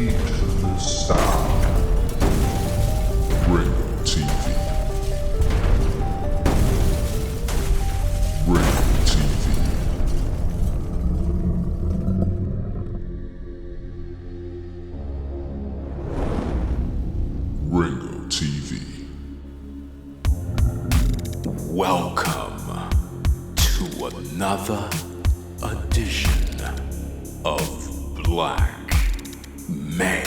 the sound. Ringo TV. Ringo TV. Ringo TV. Welcome to another edition of Black Male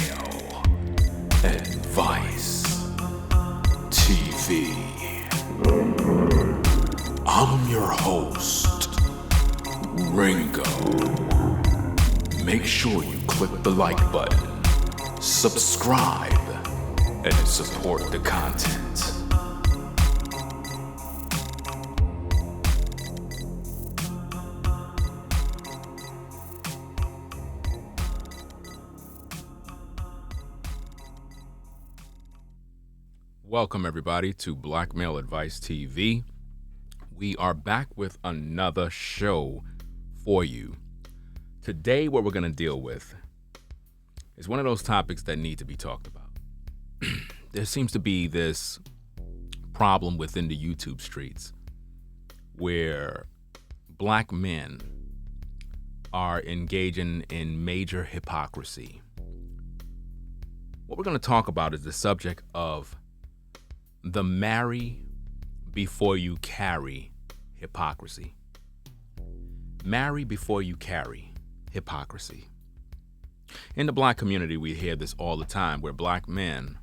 Advice TV. I'm your host, Ringo. Make sure you click the like button, subscribe, and support the content. Welcome, everybody, to Black Male Advice TV. We are back with another show for you. Today, what we're going to deal with is one of those topics that need to be talked about. There seems to be this problem within the YouTube streets where black men are engaging in major hypocrisy. What we're going to talk about is the subject of the marry before you carry hypocrisy. Marry before you carry hypocrisy. In the black community, we hear this all the time, where black men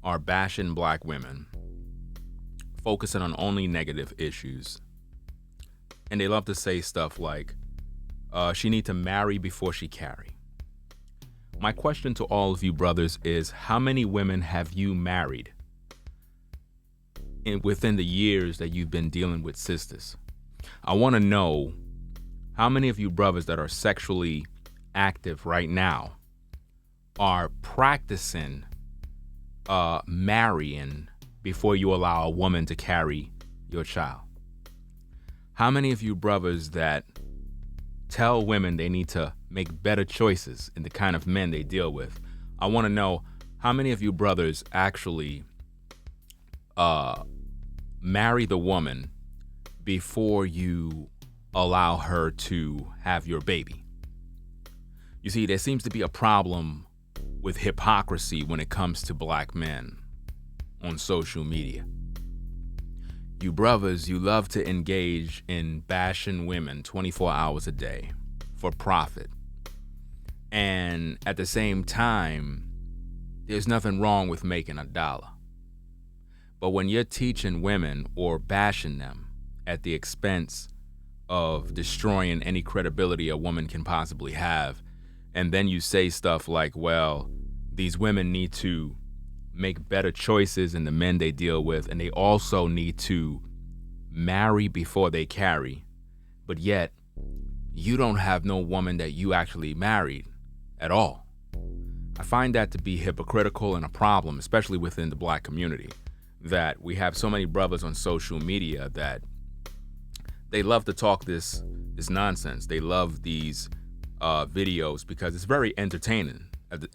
are bashing black women, focusing on only negative issues. And they love to say stuff like, she need to marry before she carry. My question to all of you brothers is, how many women have you married within the years that you've been dealing with sisters? I want to know how many of you brothers that are sexually active right now are practicing marrying before you allow a woman to carry your child. How many of you brothers that tell women they need to make better choices in the kind of men they deal with? I want to know how many of you brothers actually marry the woman before you allow her to have your baby. You see, there seems to be a problem with hypocrisy when it comes to black men on social media. You brothers, you love to engage in bashing women 24 hours a day for profit. And at the same time, there's nothing wrong with making $1. But when you're teaching women or bashing them at the expense of destroying any credibility a woman can possibly have, and then you say stuff like, well, these women need to make better choices in the men they deal with, and they also need to marry before they carry, but yet you don't have no woman that you actually married at all. I find that to be hypocritical and a problem, especially within the black community, that we have so many brothers on social media that they love to talk this nonsense. They love these videos because it's very entertaining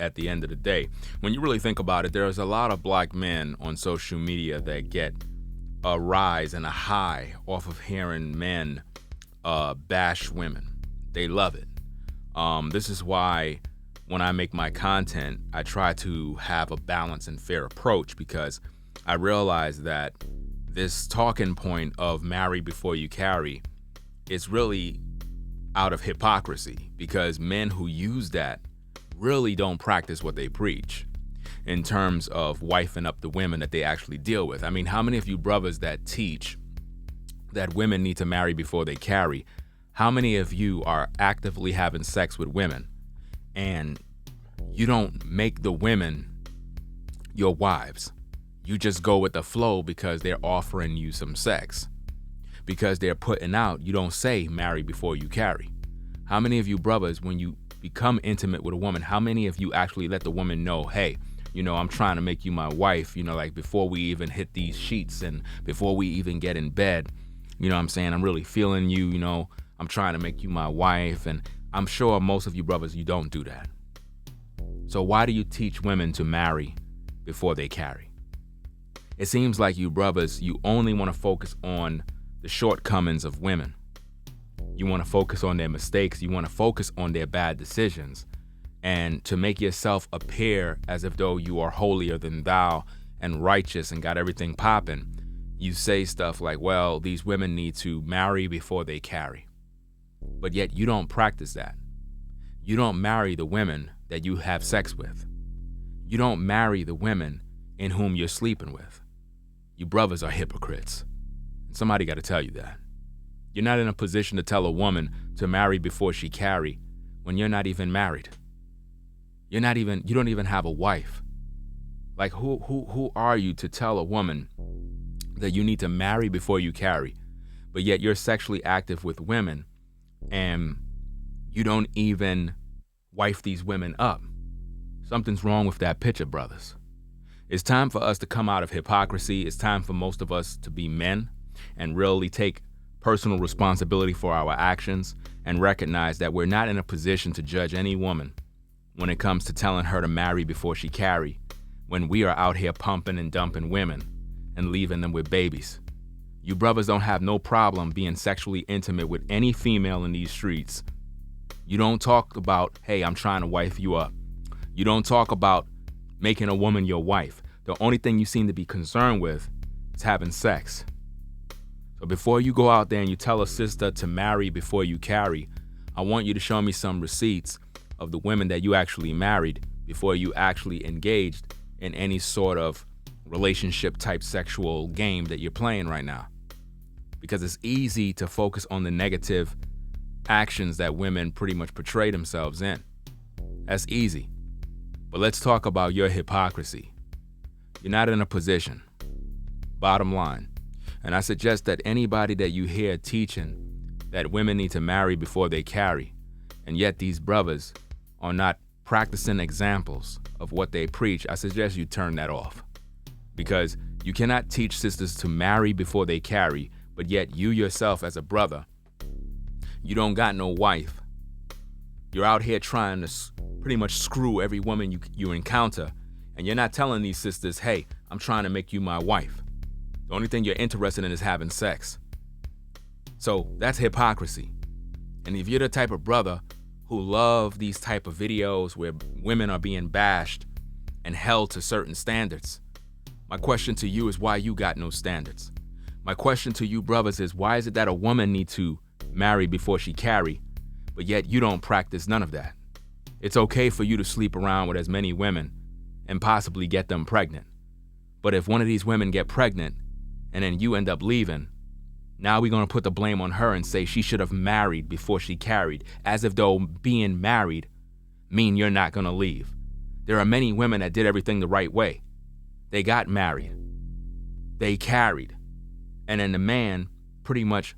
at the end of the day. When you really think about it, there's a lot of black men on social media that get a rise and a high off of hearing men bash women. They love it. This is why when I make my content, I try to have a balanced and fair approach, because I realize that this talking point of marry before you carry is really out of hypocrisy, because men who use that really don't practice what they preach in terms of wifing up the women that they actually deal with. I mean, how many of you brothers that teach that women need to marry before they carry, how many of you are actively having sex with women and you don't make the women your wives? You just go with the flow because they're offering you some sex. Because they're putting out, you don't say marry before you carry. How many of you brothers, when you become intimate with a woman, how many of you actually let the woman know, hey, I'm trying to make you my wife, like before we even hit these sheets and before we even get in bed, what I'm saying? I'm really feeling you, I'm trying to make you my wife. And I'm sure most of you brothers, you don't do that. So why do you teach women to marry before they carry? It seems like you brothers, you only want to focus on the shortcomings of women. You want to focus on their mistakes. You want to focus on their bad decisions. And to make yourself appear as if though you are holier than thou and righteous and got everything popping, you say stuff like, well, these women need to marry before they carry. But yet you don't practice that. You don't marry the women that you have sex with. You don't marry the women in whom you're sleeping with. You brothers are hypocrites. And somebody got to tell you that. You're not in a position to tell a woman to marry before she carry when you're not even married. You don't even have a wife. Like who are you to tell a woman that you need to marry before you carry, but yet you're sexually active with women and you don't even wife these women up? Something's wrong with that picture, brothers. It's time for us to come out of hypocrisy. It's time for most of us to be men and really take personal responsibility for our actions and recognize that we're not in a position to judge any woman when it comes to telling her to marry before she carry, when we are out here pumping and dumping women and leaving them with babies. You brothers don't have no problem being sexually intimate with any female in these streets. You don't talk about, hey, I'm trying to wife you up. You don't talk about making a woman your wife. The only thing you seem to be concerned with is having sex. So before you go out there and you tell a sister to marry before you carry, I want you to show me some receipts of the women that you actually married before you actually engaged in any sort of relationship type sexual game that you're playing right now. Because it's easy to focus on the negative actions that women pretty much portray themselves in. That's easy. But let's talk about your hypocrisy. You're not in a position. Bottom line. And I suggest that anybody that you hear teaching that women need to marry before they carry, and yet these brothers are not practicing examples of what they preach, I suggest you turn that off. Because you cannot teach sisters to marry before they carry, but yet you yourself as a brother, you don't got no wife. You're out here trying to pretty much screw every woman you encounter, and you're not telling these sisters, hey, I'm trying to make you my wife. The only thing you're interested in is having sex. So that's hypocrisy. And if you're the type of brother who love these type of videos where women are being bashed and held to certain standards, my question to you is why you got no standards. My question to you brothers is why is it that a woman need to marry before she carry, but yet you don't practice none of that? It's okay for you to sleep around with as many women and possibly get them pregnant. But if one of these women get pregnant and then you end up leaving, now we're going to put the blame on her and say she should have married before she carried, as if though being married mean you're not going to leave. There are many women that did everything the right way. They got married. They carried. And then the man pretty much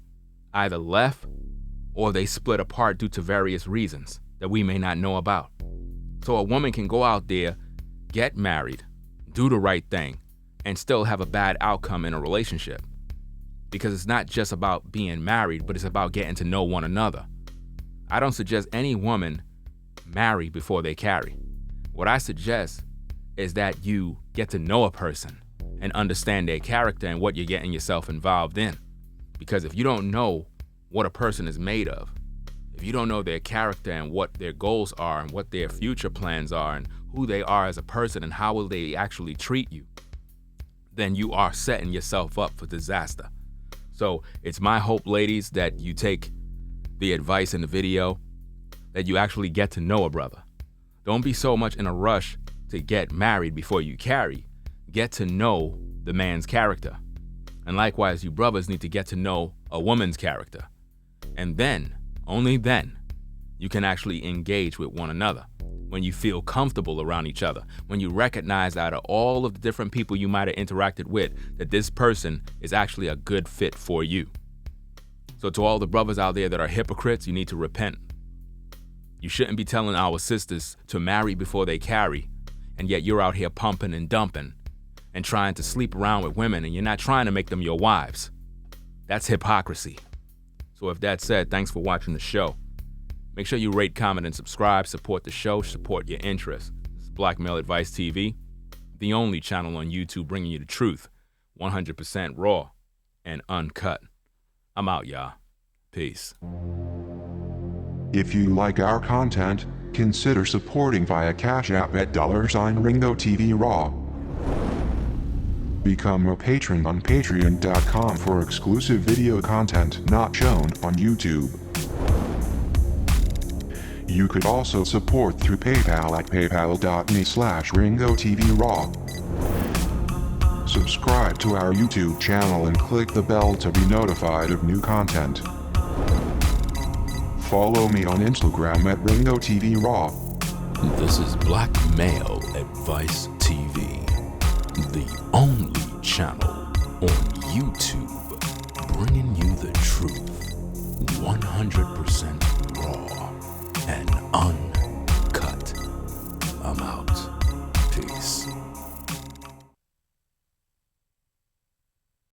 either left or they split apart due to various reasons that we may not know about. So a woman can go out there, get married, do the right thing, and still have a bad outcome in a relationship. Because it's not just about being married, but it's about getting to know one another. I don't suggest any woman marry before they carry. What I suggest is that you get to know a person and understand their character and what you're getting yourself involved in. Because if you don't know what a person is made of, if you don't know their character and what their goals are and what their future plans are and who they are as a person and how will they actually treat you, then you are setting yourself up for disaster. So it's my hope, ladies, that you take the advice in the video, that you actually get to know a brother. Don't be so much in a rush to get married before you carry. Get to know the man's character. And likewise, you brothers need to get to know a woman's character. And then, only then, you can actually engage with one another. When you feel comfortable around each other, when you recognize out of all of the different people you might have interacted with, that this person is actually a good fit for you. So to all the brothers out there that are hypocrites, you need to repent. You shouldn't be telling our sisters to marry before they carry, and yet you're out here pumping and dumping and trying to sleep around with women, and you're not trying to make them your wives. That's hypocrisy. So with that said, thanks for watching the show. Make sure you rate, comment, and subscribe. Support the show. Support your interests. Blackmail Advice TV, the only channel on YouTube bringing you the truth, 100% raw and uncut. I'm out, y'all. Peace. If you like our content, consider supporting via Cash App at $Ringo TV Raw. Become a patron on patreon.com for exclusive video content not shown on YouTube. You could also support through PayPal at paypal.me/RingoTVRaw. Subscribe to our YouTube channel and click the bell to be notified of new content. Follow me on Instagram at RingoTVRaw. This is Blackmail Advice TV, the only channel on YouTube bringing you the truth, 100% raw and uncut. I'm out. Peace.